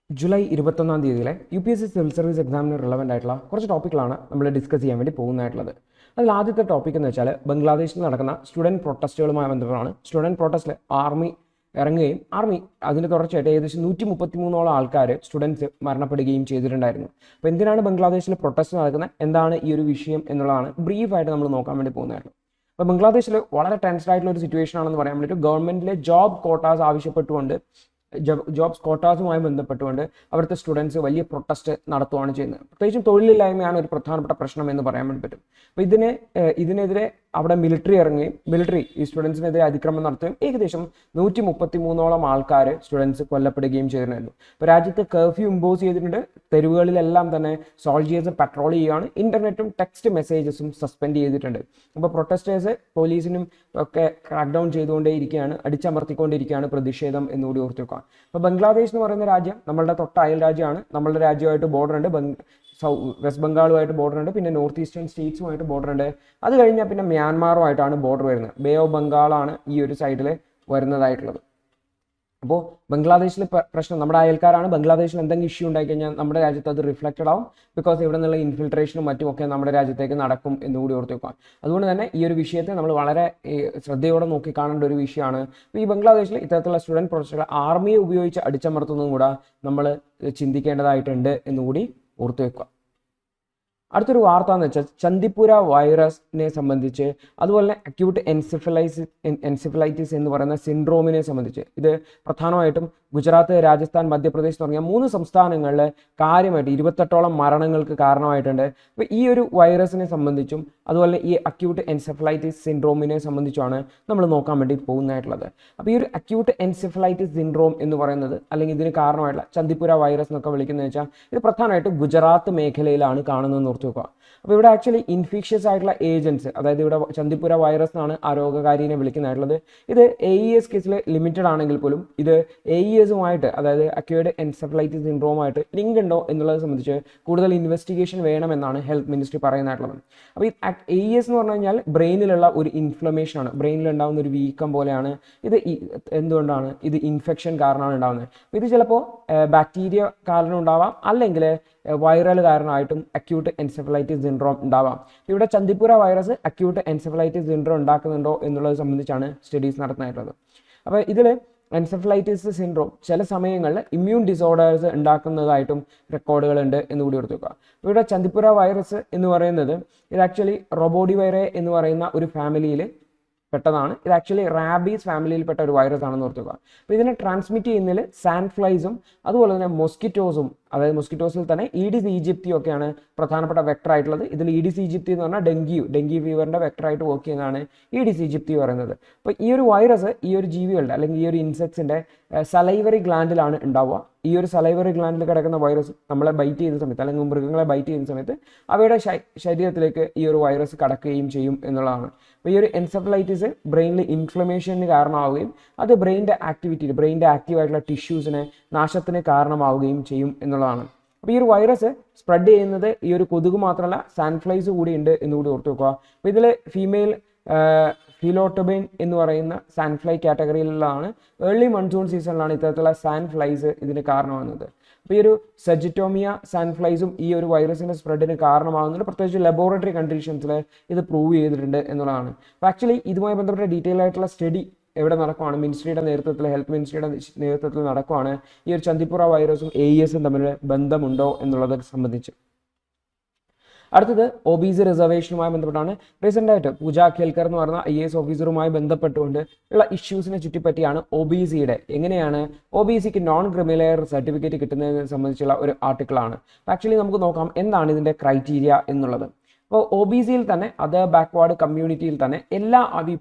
July 21-ാം തീയതിയിലെ UPSC civil service എക്സാമിന് relevant ആയിട്ടുള്ള കുറച്ച് ടോപ്പിക്കുകളാണ് നമ്മൾ ഡിസ്കസ് ചെയ്യാൻ വേണ്ടി പോകുന്നതായിട്ടുള്ളത്. അതിൽ ആദ്യത്തെ ടോപ്പിക് എന്ന് വെച്ചാൽ ബംഗ്ലാദേശിൽ നടക്കുന്ന സ്റ്റുഡൻറ്റ് പ്രൊട്ടസ്റ്റുകളുമായി ബന്ധപ്പെട്ടാണ്. സ്റ്റുഡൻറ്റ് പ്രൊട്ടസ്റ്റിൽ ആർമി ഇറങ്ങുകയും അതിൻ്റെ തുടർച്ചയായിട്ട് ഏകദേശം 133ഓളം ആൾക്കാർ സ്റ്റുഡൻസ് മരണപ്പെടുകയും ചെയ്തിട്ടുണ്ടായിരുന്നു. അപ്പോൾ എന്തിനാണ് ബംഗ്ലാദേശിൽ പ്രൊട്ടസ്റ്റ് നടക്കുന്നത്, എന്താണ് ഈ ഒരു വിഷയം എന്നുള്ളതാണ് ബ്രീഫായിട്ട് നമ്മൾ നോക്കാൻ വേണ്ടി പോകുന്നതായിരുന്നു. അപ്പോൾ ബംഗ്ലാദേശിൽ വളരെ ടെൻസ്ഡ് ആയിട്ടുള്ള ഒരു സിറ്റുവേഷൻ ആണെന്ന് പറയാൻ വേണ്ടിയിട്ട് ഗവൺമെൻറ്റിലെ ജോബ് കോട്ടാസ് ആവശ്യപ്പെട്ടുകൊണ്ട് ജോബ്സ് കോട്ടാസുമായി ബന്ധപ്പെട്ടുകൊണ്ട് അവിടുത്തെ സ്റ്റുഡൻസ് വലിയ പ്രൊട്ടസ്റ്റ് നടത്തുകയാണ് ചെയ്യുന്നത്. പ്രത്യേകിച്ചും തൊഴിലില്ലായ്മയാണ് ഒരു പ്രധാനപ്പെട്ട പ്രശ്നം എന്ന് പറയാൻ വേണ്ടി പറ്റും. അപ്പോൾ ഇതിനെതിരെ അവിടെ മിലിറ്ററി ഇറങ്ങുകയും ഈ സ്റ്റുഡൻസിനെതിരെ അതിക്രമം നടത്തുകയും ഏകദേശം 133ഓളം ആൾക്കാർ സ്റ്റുഡൻസ് കൊല്ലപ്പെടുകയും ചെയ്തിട്ടുണ്ടായിരുന്നു. ഇപ്പോൾ രാജ്യത്ത് കർഫ്യൂ ഇമ്പോസ് ചെയ്തിട്ടുണ്ട്. തെരുവുകളിലെല്ലാം തന്നെ സോൾജിയേഴ്സ് പട്രോൾ ചെയ്യുകയാണ്. ഇന്റർനെറ്റും ടെക്സ്റ്റ് മെസ്സേജസും സസ്പെൻഡ് ചെയ്തിട്ടുണ്ട്. അപ്പോൾ പ്രൊട്ടസ്റ്റേഴ്സ് പോലീസിനും ഒക്കെ ക്രാക്ക് ഡൗൺ ചെയ്തുകൊണ്ടേയിരിക്കുകയാണ്, അടിച്ചമർത്തിക്കൊണ്ടിരിക്കുകയാണ് പ്രതിഷേധം എന്നുകൂടി ഓർത്തു വെക്കുക. അപ്പോൾ ബംഗ്ലാദേശ് എന്ന് പറയുന്ന രാജ്യം നമ്മളുടെ തൊട്ട അയൽ രാജ്യമാണ്. നമ്മളുടെ രാജ്യമായിട്ട് ബോർഡർ ഉണ്ട്, വെസ്റ്റ് ബംഗാളുമായിട്ട് ബോർഡർ ഉണ്ട്, പിന്നെ നോർത്ത് ഈസ്റ്റേൺ സ്റ്റേറ്റ്സുമായിട്ട് ബോർഡർ ഉണ്ട്. അത് കഴിഞ്ഞാൽ പിന്നെ മ്യാൻമാറുമായിട്ടാണ് ബോർഡർ വരുന്നത്. ബേ ഓഫ് ബംഗാളാണ് ഈ ഒരു സൈഡിൽ വരുന്നതായിട്ടുള്ളത്. അപ്പോൾ ബംഗ്ലാദേശിലെ പ്രശ്നം നമ്മുടെ അയൽക്കാരാണ്. ബംഗ്ലാദേശിൽ എന്തെങ്കിലും ഇഷ്യൂ ഉണ്ടായി കഴിഞ്ഞാൽ നമ്മുടെ രാജ്യത്ത് അത് റിഫ്ലക്റ്റഡ് ആവും. ബിക്കോസ് ഇവിടെ നിന്നുള്ള ഇൻഫിൽട്രേഷനും മറ്റുമൊക്കെ നമ്മുടെ രാജ്യത്തേക്ക് നടക്കും എന്നുകൂടി ഓർത്ത് വെക്കാം. അതുകൊണ്ട് തന്നെ ഈ ഒരു വിഷയത്തെ നമ്മൾ വളരെ ശ്രദ്ധയോടെ നോക്കി കാണേണ്ട ഒരു വിഷയമാണ്. ഈ ബംഗ്ലാദേശിൽ ഇത്തരത്തിലുള്ള സ്റ്റുഡൻറ് പ്രൊട്ടസ്റ്റുകൾ ആർമിയെ ഉപയോഗിച്ച് അടിച്ചമർത്തുന്നതും കൂടെ നമ്മൾ ചിന്തിക്കേണ്ടതായിട്ടുണ്ട് എന്നുകൂടി ഓർത്തു വെക്കുക. അടുത്തൊരു വാർത്ത എന്ന് വെച്ചാൽ ചന്ദിപ്പുര വൈറസിനെ സംബന്ധിച്ച്, അതുപോലെ തന്നെ അക്യൂട്ട് എൻസെഫലൈറ്റിസ് എന്ന് പറയുന്ന സിൻഡ്രോമിനെ സംബന്ധിച്ച്. ഇത് പ്രധാനമായിട്ടും ഗുജറാത്ത്, രാജസ്ഥാൻ, മധ്യപ്രദേശ് തുടങ്ങിയ 3 സംസ്ഥാനങ്ങളിൽ കാര്യമായിട്ട് 28ഓളം മരണങ്ങൾക്ക് കാരണമായിട്ടുണ്ട്. അപ്പോൾ ഈ ഒരു വൈറസിനെ സംബന്ധിച്ചും അതുപോലെ ഈ അക്യൂട്ട് എൻസെഫലൈറ്റിസ് സിൻഡ്രോമിനെ സംബന്ധിച്ചുമാണ് നമ്മൾ നോക്കാൻ വേണ്ടി പോകുന്നതായിട്ടുള്ളത്. അപ്പോൾ ഈ ഒരു അക്യൂട്ട് എൻസെഫലൈറ്റിസ് സിൻഡ്രോം എന്ന് പറയുന്നത്, അല്ലെങ്കിൽ ഇതിന് കാരണമായിട്ടുള്ള ചന്ദിപ്പുര വൈറസ് എന്നൊക്കെ വിളിക്കുന്നത് വെച്ചാൽ, ഇത് പ്രധാനമായിട്ടും ഗുജറാത്ത് മേഖലയിലാണ് കാണുന്നതെന്ന് ഓർത്ത് വെക്കുക. അപ്പോൾ ഇവിടെ ആക്ച്വലി ഇൻഫീഷ്യസ് ആയിട്ടുള്ള ഏജൻസ്, അതായത് ഇവിടെ ചന്ദിപ്പുര വൈറസ് എന്നാണ് ആ രോഗകാരിനെ വിളിക്കുന്നതായിട്ടുള്ളത്. ഇത് AES കേസിൽ ലിമിറ്റഡ് ആണെങ്കിൽ പോലും ഇത് AESുമായിട്ട്, അതായത് അക്യൂട്ട് എൻസെഫലൈറ്റിസ് സിൻഡ്രോമായിട്ട് ലിങ്ക് ഉണ്ടോ എന്നുള്ളത് സംബന്ധിച്ച് കൂടുതൽ ഇൻവെസ്റ്റിഗേഷൻ വേണമെന്നാണ് ഹെൽത്ത് മിനിസ്ട്രി പറയുന്നതായിട്ടുള്ളത്. അപ്പോൾ ഈ AES എന്ന് പറഞ്ഞു കഴിഞ്ഞാൽ ബ്രെയിനിലുള്ള ഒരു ഇൻഫ്ലമേഷനാണ്, ബ്രെയിനിൽ ഉണ്ടാകുന്ന ഒരു വീക്കം പോലെയാണ്. ഇത് എന്തുകൊണ്ടാണ്? ഇത് ഇൻഫെക്ഷൻ കാരണമാണ് ഉണ്ടാകുന്നത്. ഇത് ചിലപ്പോൾ ബാക്ടീരിയ കാരണം ഉണ്ടാവാം, അല്ലെങ്കിൽ വൈറൽ കാരണമായിട്ടും അക്യൂട്ട് എൻസെഫലൈറ്റിസ് സിൻഡ്രോം ഉണ്ടാവാം. ഇവിടെ ചന്ദിപ്പുര വൈറസ് അക്യൂട്ട് എൻസെഫലൈറ്റിസ് സിൻഡ്രോം ഉണ്ടാക്കുന്നുണ്ടോ എന്നുള്ളത് സംബന്ധിച്ചാണ് സ്റ്റഡീസ് നടത്തുന്നതായിട്ടുള്ളത്. അപ്പോൾ ഇതിൽ എൻസെഫലൈറ്റിസ് സിൻഡ്രോം ചില സമയങ്ങളിൽ ഇമ്മ്യൂൺ ഡിസോർഡേഴ്സ് ഉണ്ടാക്കുന്നതായിട്ടും റെക്കോർഡുകളുണ്ട് എന്നുകൂടി ഓർത്ത് വെക്കുക. ഇവിടെ ചന്ദിപ്പുര വൈറസ് എന്ന് പറയുന്നത് ഇത് ആക്ച്വലി റൊബോഡിവൈറെ എന്ന് പറയുന്ന ഒരു ഫാമിലിയിൽ പെട്ടതാണ്. ഇത് ആക്ച്വലി റാബീസ് ഫാമിലിയിൽപ്പെട്ട ഒരു വൈറസ് ആണെന്ന് ഓർത്തുക. അപ്പോൾ ഇതിനെ ട്രാൻസ്മിറ്റ് ചെയ്യുന്നതിൽ സാൻഡ്ഫ്ലൈസും അതുപോലെ തന്നെ മൊസ്കിറ്റോസും, അതായത് മൊസ്കിറ്റോസിൽ തന്നെ ഈഡിസ് ഈജിപ്തി ഒക്കെയാണ് പ്രധാനപ്പെട്ട വെക്ടർ ആയിട്ടുള്ളത്. ഇതിൽ ഈഡിസ് ഈജിപ്തി എന്ന് പറഞ്ഞാൽ ഡെങ്കി ഫീവറിൻ്റെ വെക്ടറായിട്ട് വർക്ക് ചെയ്യുന്നതാണ് ഈഡിസ് ഈജിപ്തി പറയുന്നത്. അപ്പോൾ ഈ ഒരു വൈറസ് ഈ ഒരു ജീവികളുടെ അല്ലെങ്കിൽ ഈ ഒരു ഇൻസെക്ട്സിൻ്റെ സലൈവറി ഗ്ലാൻഡിലാണ് ഉണ്ടാവുക. ഈ ഒരു സലൈവറി ഗ്ലാൻഡിൽ കിടക്കുന്ന വൈറസ് നമ്മളെ ബൈറ്റ് ചെയ്യുന്ന സമയത്ത്, അല്ലെങ്കിൽ മൃഗങ്ങളെ ബൈറ്റ് ചെയ്യുന്ന സമയത്ത് അവയുടെ ശരീരത്തിലേക്ക് ഈ ഒരു വൈറസ് കടക്കുകയും ചെയ്യും എന്നുള്ളതാണ്. അപ്പോൾ ഈ ഒരു എൻസെഫലൈറ്റിസ് ബ്രെയിനിൽ ഇൻഫ്ലമേഷന് കാരണമാവുകയും അത് ബ്രെയിൻ്റെ ആക്റ്റീവായിട്ടുള്ള ടിഷ്യൂസിനെ നാശത്തിന് കാരണമാവുകയും ചെയ്യും എന്നുള്ളതാണ്. അപ്പോൾ ഈ ഒരു വൈറസ് സ്പ്രെഡ് ചെയ്യുന്നത് ഈ ഒരു കൊതുക് മാത്രമല്ല, സാൻഡ്ഫ്ലൈസ് കൂടി ഉണ്ട് എന്നുകൂടി ഓർത്ത് വെക്കുക. അപ്പോൾ ഇതിൽ ഫീമെയിൽ ഫിലോട്ടോബൈൻ എന്ന് പറയുന്ന സാൻഡ്ഫ്ലൈ കാറ്റഗറിയിലുള്ളതാണ്. ഏർലി മൺസൂൺ സീസണിലാണ് ഇത്തരത്തിലുള്ള സാൻഡ്ഫ്ലൈസ് ഇതിന് കാരണമാകുന്നത്. അപ്പോൾ ഈ ഒരു സെജിറ്റോമിയ സാൻഡ്ഫ്ലൈസും ഈ ഒരു വൈറസിൻ്റെ സ്പ്രെഡിന് കാരണമാകുന്നുണ്ട്. പ്രത്യേകിച്ച് ലബോറട്ടറി കണ്ടീഷൻസിൽ ഇത് പ്രൂവ് ചെയ്തിട്ടുണ്ട് എന്നുള്ളതാണ്. അപ്പോൾ ആക്ച്വലി ഇതുമായി ബന്ധപ്പെട്ട ഡീറ്റെയിൽ ആയിട്ടുള്ള സ്റ്റഡി എവിടെ നടക്കുവാണ്? മിനിസ്ട്രിയുടെ നേതൃത്വത്തിൽ, ഹെൽത്ത് മിനിസ്ട്രിയുടെ നേതൃത്വത്തിൽ നടക്കുവാണ്. ഈ ഒരു ചന്ദിപ്പുര വൈറസും AESും തമ്മിൽ ബന്ധമുണ്ടോ എന്നുള്ളത് സംബന്ധിച്ച്. അടുത്തത് OBC റിസർവേഷനുമായി ബന്ധപ്പെട്ടാണ്. റീസെൻ്റ് ആയിട്ട് പൂജ ഖേൽക്കർ എന്ന് പറയുന്ന IAS ഓഫീസറുമായി ബന്ധപ്പെട്ടുകൊണ്ട് ഉള്ള ഇഷ്യൂസിനെ ചുറ്റിപ്പറ്റിയാണ് OBCയുടെ എങ്ങനെയാണ് OBCക്ക് നോൺ ക്രിമിലെയർ സർട്ടിഫിക്കറ്റ് കിട്ടുന്നതിനെ സംബന്ധിച്ചുള്ള ഒരു ആർട്ടിക്കിളാണ്. ആക്ച്വലി നമുക്ക് നോക്കാം എന്താണ് ഇതിൻ്റെ ക്രൈറ്റീരിയ എന്നുള്ളത്. അപ്പോൾ OBCയിൽ തന്നെ, അതർ ബാക്ക്വേർഡ് കമ്മ്യൂണിറ്റിയിൽ തന്നെ എല്ലാ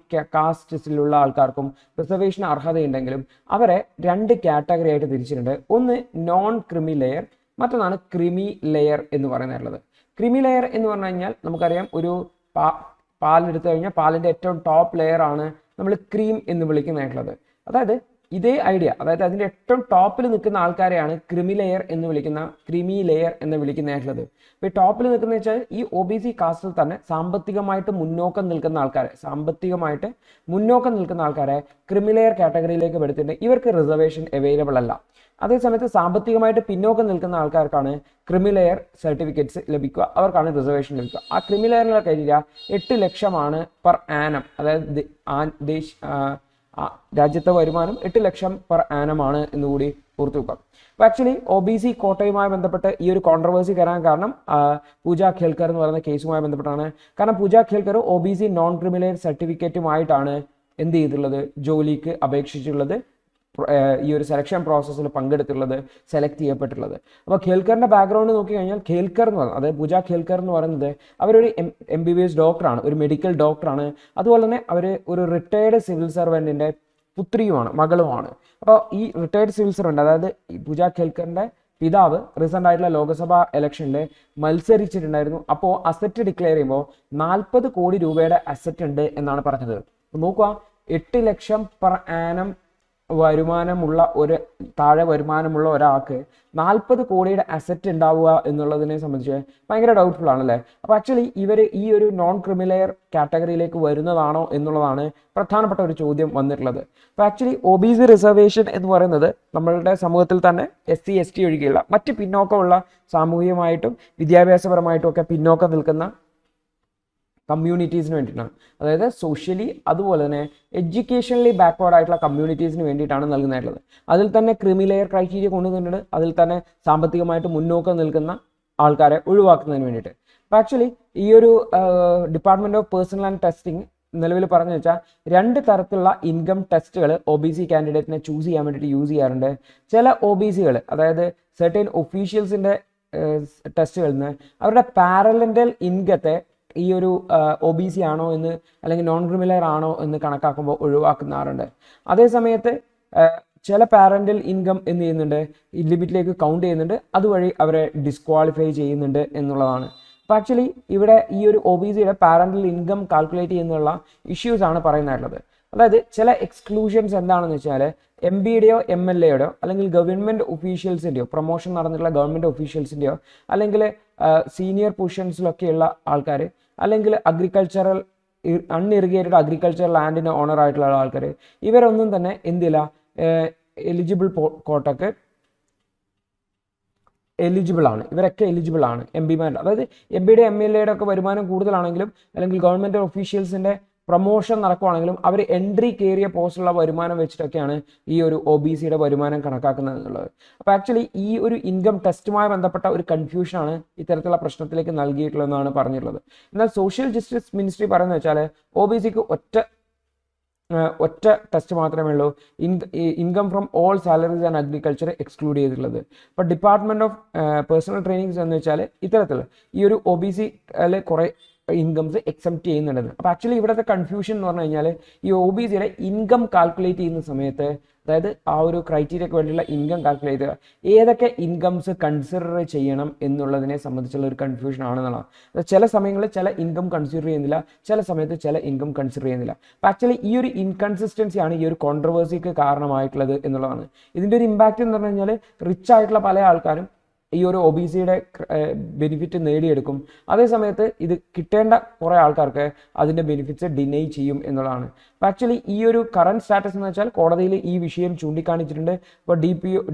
കാസ്റ്റസിലുള്ള ആൾക്കാർക്കും റിസർവേഷൻ അർഹതയുണ്ടെങ്കിലും അവരെ 2 കാറ്റഗറി ആയിട്ട് തിരിച്ചിട്ടുണ്ട്. ഒന്ന് നോൺ ക്രിമി ലെയർ, മറ്റൊന്നാണ് ക്രിമി ലെയർ എന്ന് പറയുന്നത്. ക്രിമി ലെയർ എന്ന് പറഞ്ഞു കഴിഞ്ഞാൽ നമുക്കറിയാം, ഒരു പാലെടുത്തു കഴിഞ്ഞാൽ പാലിൻ്റെ ഏറ്റവും ടോപ്പ് ലെയർ ആണ് നമ്മൾ ക്രീം എന്ന് വിളിക്കുന്നതായിട്ടുള്ളത്. അതായത് ഇതേ ഐഡിയ, അതായത് അതിൻ്റെ ഏറ്റവും ടോപ്പിൽ നിൽക്കുന്ന ആൾക്കാരെയാണ് ക്രിമി ലെയർ എന്ന് വിളിക്കുന്നതായിട്ടുള്ളത്. ഇപ്പോൾ ഈ ടോപ്പിൽ നിൽക്കുന്ന വെച്ചാൽ ഈ ഒ ബി സി കാസ്റ്റിൽ തന്നെ സാമ്പത്തികമായിട്ട് മുന്നോക്കം നിൽക്കുന്ന ആൾക്കാരെ ക്രിമി ലെയർ കാറ്റഗറിയിലേക്ക് പെടുത്തിയിട്ട് ഇവർക്ക് റിസർവേഷൻ അവൈലബിൾ അല്ല. അതേസമയത്ത് സാമ്പത്തികമായിട്ട് പിന്നോക്കം നിൽക്കുന്ന ആൾക്കാർക്കാണ് ക്രിമി ലെയർ സർട്ടിഫിക്കറ്റ്സ് ലഭിക്കുക, അവർക്കാണ് റിസർവേഷൻ ലഭിക്കുക. ആ ക്രിമി ലെയറിനുള്ള ക്രൈറ്റീരിയ 8 ലക്ഷമാണ് പെർ ആനം, അതായത് രാജ്യത്തെ വരുമാനം 8 ലക്ഷം പെർ ആനമാണ് എന്നുകൂടി ഓർത്തു വെക്കാം. അപ്പോൾ ആക്ച്വലി ഒ ബി സി കോട്ടയുമായി ബന്ധപ്പെട്ട് ഈ ഒരു കോൺട്രവേഴ്സി വരാൻ കാരണം പൂജ ഖേൽക്കർ എന്ന് പറയുന്ന കേസുമായി ബന്ധപ്പെട്ടാണ്. കാരണം Pooja Khedkar O B C non criminal സർട്ടിഫിക്കറ്റുമായിട്ടാണ് എന്ത് ചെയ്തിട്ടുള്ളത്, ജോലിക്ക് അപേക്ഷിച്ചിട്ടുള്ളത്, ഈ ഒരു സെലക്ഷൻ പ്രോസസ്സിൽ പങ്കെടുത്തുള്ളത്, സെലക്ട് ചെയ്യപ്പെട്ടുള്ളത്. അപ്പോൾ ഖേൽക്കറിന്റെ ബാക്ക്ഗ്രൗണ്ട് നോക്കി കഴിഞ്ഞാൽ ഖേൽക്കർ എന്ന് പറയുന്നത്, അതായത് പൂജ ഖേൽക്കർ എന്ന് പറയുന്നത് അവരൊരു MBBS ഡോക്ടറാണ്, ഒരു മെഡിക്കൽ ഡോക്ടറാണ്. അതുപോലെ തന്നെ അവർ ഒരു റിട്ടയർഡ് സിവിൽ സർവൻറ്റിൻ്റെ പുത്രിയുമാണ്, മകളുമാണ്. അപ്പോൾ ഈ റിട്ടയർഡ് സിവിൽ സർവൻറ്റ്, അതായത് പൂജ ഖേൽക്കറിന്റെ പിതാവ് റീസെൻ്റ് ആയിട്ടുള്ള ലോക്സഭാ ഇലക്ഷനിൽ മത്സരിച്ചിട്ടുണ്ടായിരുന്നു. അപ്പോൾ അസറ്റ് ഡിക്ലെയർ ചെയ്യുമ്പോൾ 40 കോടി രൂപയുടെ അസറ്റ് ഉണ്ട് എന്നാണ് പറഞ്ഞത്. നോക്കുക, 8 ലക്ഷം പെർ ആനം താഴെ വരുമാനമുള്ള ഒരാൾക്ക് 40 കോടിയുടെ അസറ്റ് ഉണ്ടാവുക എന്നുള്ളതിനെ സംബന്ധിച്ച് ഭയങ്കര ഡൗട്ട്ഫുൾ ആണല്ലേ. അപ്പോൾ ആക്ച്വലി ഇവർ ഈ ഒരു നോൺ ക്രിമിലെയർ കാറ്റഗറിയിലേക്ക് വരുന്നതാണോ എന്നുള്ളതാണ് പ്രധാനപ്പെട്ട ഒരു ചോദ്യം വന്നിട്ടുള്ളത്. അപ്പോൾ actually O B C reservation എന്ന് പറയുന്നത് നമ്മളുടെ സമൂഹത്തിൽ തന്നെ SC ST ഒഴികെയുള്ള മറ്റ് പിന്നോക്കമുള്ള സാമൂഹികമായിട്ടും വിദ്യാഭ്യാസപരമായിട്ടും ഒക്കെ പിന്നോക്കം നിൽക്കുന്ന കമ്മ്യൂണിറ്റീസിന് വേണ്ടിയിട്ടാണ്, അതായത് സോഷ്യലി അതുപോലെ തന്നെ എഡ്യൂക്കേഷണലി ബാക്ക്വേർഡ് ആയിട്ടുള്ള കമ്മ്യൂണിറ്റീസിന് വേണ്ടിയിട്ടാണ് നൽകുന്നതായിട്ടുള്ളത്. അതിൽ തന്നെ ക്രിമി ലെയർ ക്രൈറ്റീരിയ കൊണ്ടുവന്നിട്ടുണ്ട്, അതിൽ തന്നെ സാമ്പത്തികമായിട്ട് മുന്നോക്കം നിൽക്കുന്ന ആൾക്കാരെ ഒഴിവാക്കുന്നതിന് വേണ്ടിയിട്ട്. അപ്പോൾ ആക്ച്വലി ഈ ഒരു department of personal and testing നിലവിൽ പറഞ്ഞു വെച്ചാൽ 2 തരത്തിലുള്ള ഇൻകം ടെസ്റ്റുകൾ ഒ ബി സി കാൻഡിഡേറ്റിനെ ചൂസ് ചെയ്യാൻ വേണ്ടിയിട്ട് യൂസ് ചെയ്യാറുണ്ട്. ചില ഒ ബി സികൾ, അതായത് സെർട്ടൈൻ ഒഫീഷ്യൽസിൻ്റെ ടെസ്റ്റുകളിൽ നിന്ന് അവരുടെ പാരലൻ്റൽ ഇൻകത്തെ ഈ ഒരു ഒ ബി സി ആണോ എന്ന് അല്ലെങ്കിൽ നോൺ ക്രിമിലെയർ ആണോ എന്ന് കണക്കാക്കുമ്പോൾ ഒഴിവാക്കുന്നാറുണ്ട്. അതേസമയത്ത് ചില പാരൻ്റൽ ഇൻകം എന്ത് ചെയ്യുന്നുണ്ട്, ഈ ലിമിറ്റിലേക്ക് കൗണ്ട് ചെയ്യുന്നുണ്ട്, അതുവഴി അവരെ ഡിസ്ക്വാളിഫൈ ചെയ്യുന്നുണ്ട് എന്നുള്ളതാണ്. അപ്പോൾ ആക്ച്വലി ഇവിടെ ഈ ഒരു ഒ ബി സിയുടെ പാരൻ്റൽ ഇൻകം കാൽക്കുലേറ്റ് ചെയ്യുന്നുള്ള ഇഷ്യൂസ് ആണ് പറയുന്നതായിട്ടുള്ളത്. അതായത് ചില എക്സ്ക്ലൂഷൻസ് എന്താണെന്ന് വെച്ചാൽ MBയുടെയോ MLAയുടെയോ അല്ലെങ്കിൽ ഗവൺമെൻറ് ഒഫീഷ്യൽസിൻ്റെയോ, പ്രൊമോഷൻ നടന്നിട്ടുള്ള ഗവൺമെൻറ് ഒഫീഷ്യൽസിൻ്റെയോ അല്ലെങ്കിൽ സീനിയർ പൊസിഷൻസിലൊക്കെയുള്ള ആൾക്കാർ, അല്ലെങ്കിൽ അൺഇറിഗേറ്റഡ് അഗ്രികൾച്ചർ ലാൻഡിന് ഓണർ ആയിട്ടുള്ള ആൾക്കാർ, ഇവരൊന്നും തന്നെ എന്തില്ല എലിജിബിൾ കോട്ടക്ക് ഇവരൊക്കെ എലിജിബിൾ ആണ്. MBമാരുടെ, അതായത് MBയുടെ MLAയുടെ ഒക്കെ വരുമാനം കൂടുതലാണെങ്കിലും അല്ലെങ്കിൽ ഗവൺമെൻറ് ഒഫീഷ്യൽസിൻ്റെ പ്രൊമോഷൻ നടക്കുവാണെങ്കിലും അവർ എൻട്രി കയറിയ പോസ്റ്റുള്ള വരുമാനം വെച്ചിട്ടൊക്കെയാണ് ഈ ഒരു ഒ ബി സിയുടെ വരുമാനം കണക്കാക്കുന്നത് എന്നുള്ളത്. അപ്പോൾ ആക്ച്വലി ഈ ഒരു ഇൻകം ടെസ്റ്റുമായി ബന്ധപ്പെട്ട ഒരു കൺഫ്യൂഷനാണ് ഇത്തരത്തിലുള്ള പ്രശ്നത്തിലേക്ക് നൽകിയിട്ടുള്ളതെന്നാണ് പറഞ്ഞിട്ടുള്ളത്. എന്നാൽ സോഷ്യൽ ജസ്റ്റിസ് മിനിസ്ട്രി പറയുന്നത് വെച്ചാൽ ഒ ബി സിക്ക് ഒറ്റ ടെസ്റ്റ് മാത്രമേ ഉള്ളൂ, income from all salaries and agriculture exclude ചെയ്തിട്ടുള്ളത്. അപ്പോൾ ഡിപ്പാർട്ട്മെൻറ്റ് ഓഫ് പേഴ്സണൽ ട്രെയിനിങ്സ് എന്ന് വെച്ചാൽ ഇത്തരത്തിൽ ഈ ഒരു ഒ ബി സിയിൽ കുറേ ഇൻകംസ് എക്സെപ്റ്റ് ചെയ്യുന്നുണ്ടെന്ന്. അപ്പോൾ ആക്ച്വലി ഇവിടുത്തെ കൺഫ്യൂഷൻ എന്ന് പറഞ്ഞു കഴിഞ്ഞാൽ ഈ ഒ ബി സിയുടെ ഇൻകം കാൽക്കുലേറ്റ് ചെയ്യുന്ന സമയത്ത്, അതായത് ആ ഒരു ക്രൈറ്റീരിയക്ക് വേണ്ടിയുള്ള ഇൻകം കാൽക്കുലേറ്റ് ചെയ്യുക, ഏതൊക്കെ ഇൻകംസ് കൺസിഡർ ചെയ്യണം എന്നുള്ളതിനെ സംബന്ധിച്ചുള്ള ഒരു കൺഫ്യൂഷൻ ആണെന്നുള്ളതാണ്. ചില സമയങ്ങളിൽ ചില ഇൻകം കൺസിഡർ ചെയ്യുന്നില്ല, ചില സമയത്ത് ചില ഇൻകം കൺസിഡർ ചെയ്യുന്നില്ല. അപ്പോൾ ആക്ച്വലി ഈ ഒരു ഇൻകൺസിസ്റ്റൻസിയാണ് ഈ ഒരു കോൺട്രവേഴ്സിക്ക് കാരണമായിട്ടുള്ളത് എന്നുള്ളതാണ്. ഇതിൻ്റെ ഒരു ഇമ്പാക്റ്റ് എന്ന് പറഞ്ഞു കഴിഞ്ഞാൽ റിച്ച് ആയിട്ടുള്ള പല ആൾക്കാരും ഈ ഒരു ഒ ബി സിയുടെ ബെനിഫിറ്റ് നേടിയെടുക്കും, അതേസമയത്ത് ഇത് കിട്ടേണ്ട കുറേ ആൾക്കാർക്ക് അതിൻ്റെ ബെനിഫിറ്റ്സ് ഡിനൈ ചെയ്യും എന്നുള്ളതാണ്. അപ്പോൾ ആക്ച്വലി ഈ ഒരു കറണ്ട് സ്റ്റാറ്റസ് എന്ന് വെച്ചാൽ കോടതിയിൽ ഈ വിഷയം ചൂണ്ടിക്കാണിച്ചിട്ടുണ്ട്. ഇപ്പോൾ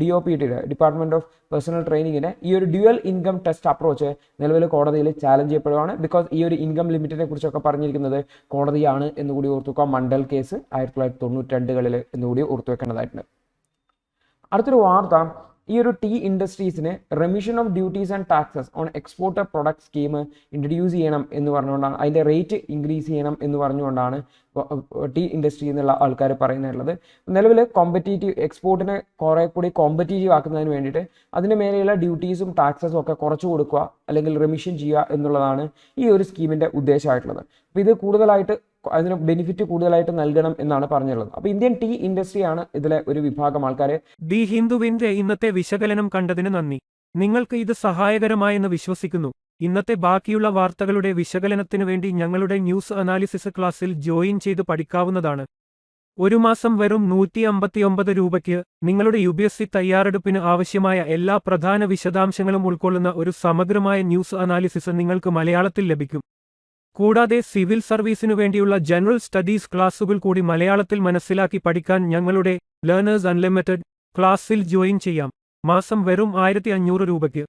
DOPT ഡിപ്പാർട്ട്മെൻറ്റ് ഓഫ് പേഴ്സണൽ ട്രെയിനിങ്ങിന് ഈ ഒരു ഡ്യുവൽ ഇൻകം ടെസ്റ്റ് അപ്രോച്ച് നിലവിൽ കോടതിയിൽ ചാലഞ്ച് ചെയ്യപ്പെടുകയാണ്. ബിക്കോസ് ഈ ഒരു ഇൻകം ലിമിറ്റിനെ കുറിച്ചൊക്കെ പറഞ്ഞിരിക്കുന്നത് കോടതിയാണ് എന്നുകൂടി ഓർത്തുവെക്കുക. മണ്ഡൽ കേസ് 1992 എന്നുകൂടി ഓർത്തു വെക്കേണ്ടതായിട്ടുണ്ട്. അടുത്തൊരു വാർത്ത, ഈ ഒരു ടീ ഇൻഡസ്ട്രീസിന് remission of duties and taxes on exported product scheme introduce ചെയ്യണം എന്ന് പറഞ്ഞുകൊണ്ടാണ്, അതിൻ്റെ റേറ്റ് ഇൻക്രീസ് ചെയ്യണം എന്ന് പറഞ്ഞുകൊണ്ടാണ് ടീ ഇൻഡസ്ട്രി എന്നുള്ള ആൾക്കാർ പറയുന്നുള്ളത്. നിലവിൽ എക്സ്പോർട്ടിനെ കുറേ കൂടി കോമ്പറ്റീറ്റീവ് ആക്കുന്നതിന് വേണ്ടിയിട്ട് അതിന് മേലെയുള്ള ഡ്യൂട്ടീസും ടാക്സസും ഒക്കെ കുറച്ച് കൊടുക്കുക അല്ലെങ്കിൽ റെമിഷൻ ചെയ്യുക എന്നുള്ളതാണ് ഈ ഒരു സ്കീമിൻ്റെ ഉദ്ദേശമായിട്ടുള്ളത്. അപ്പോൾ ഇത് കൂടുതലായിട്ട് അതിന് ബെനിഫിറ്റ് കൂടുതലായിട്ട് നൽകണം എന്നാണ് പറഞ്ഞുള്ളത്. അപ്പോൾ ഇന്ത്യൻ ടീ ഇൻഡസ്ട്രിയാണ് ഇതിലെ ഒരു വിഭാഗം ആൾക്കാരെ. ദി ഹിന്ദുവിന്റെ ഇന്നത്തെ വിശകലനം കണ്ടതിന് നന്ദി. നിങ്ങൾക്ക് ഇത് സഹായകരമായെന്ന് വിശ്വസിക്കുന്നു. ഇന്നത്തെ ബാക്കിയുള്ള വാർത്തകളുടെ വിശകലനത്തിനു വേണ്ടി ഞങ്ങളുടെ ന്യൂസ് അനാലിസിസ് ക്ലാസ്സിൽ ജോയിൻ ചെയ്ത് പഠിക്കാവുന്നതാണ്. ഒരു മാസം വെറും 159 രൂപയ്ക്ക് നിങ്ങളുടെ UPSC തയ്യാറെടുപ്പിന് ആവശ്യമായ എല്ലാ പ്രധാന വിശദാംശങ്ങളും ഉൾക്കൊള്ളുന്ന ഒരു സമഗ്രമായ ന്യൂസ് അനാലിസിസ് നിങ്ങൾക്ക് മലയാളത്തിൽ ലഭിക്കും. കൂടാതെ സിവിൽ സർവീസിനു വേണ്ടിയുള്ള ജനറൽ സ്റ്റഡീസ് ക്ലാസുകൾ കൂടി മലയാളത്തിൽ മനസ്സിലാക്കി പഠിക്കാൻ ഞങ്ങളുടെ ലേണേഴ്സ് അൺലിമിറ്റഡ് ക്ലാസ്സിൽ ജോയിൻ ചെയ്യാം. മാസം വെറും 1500 രൂപയ്ക്ക്.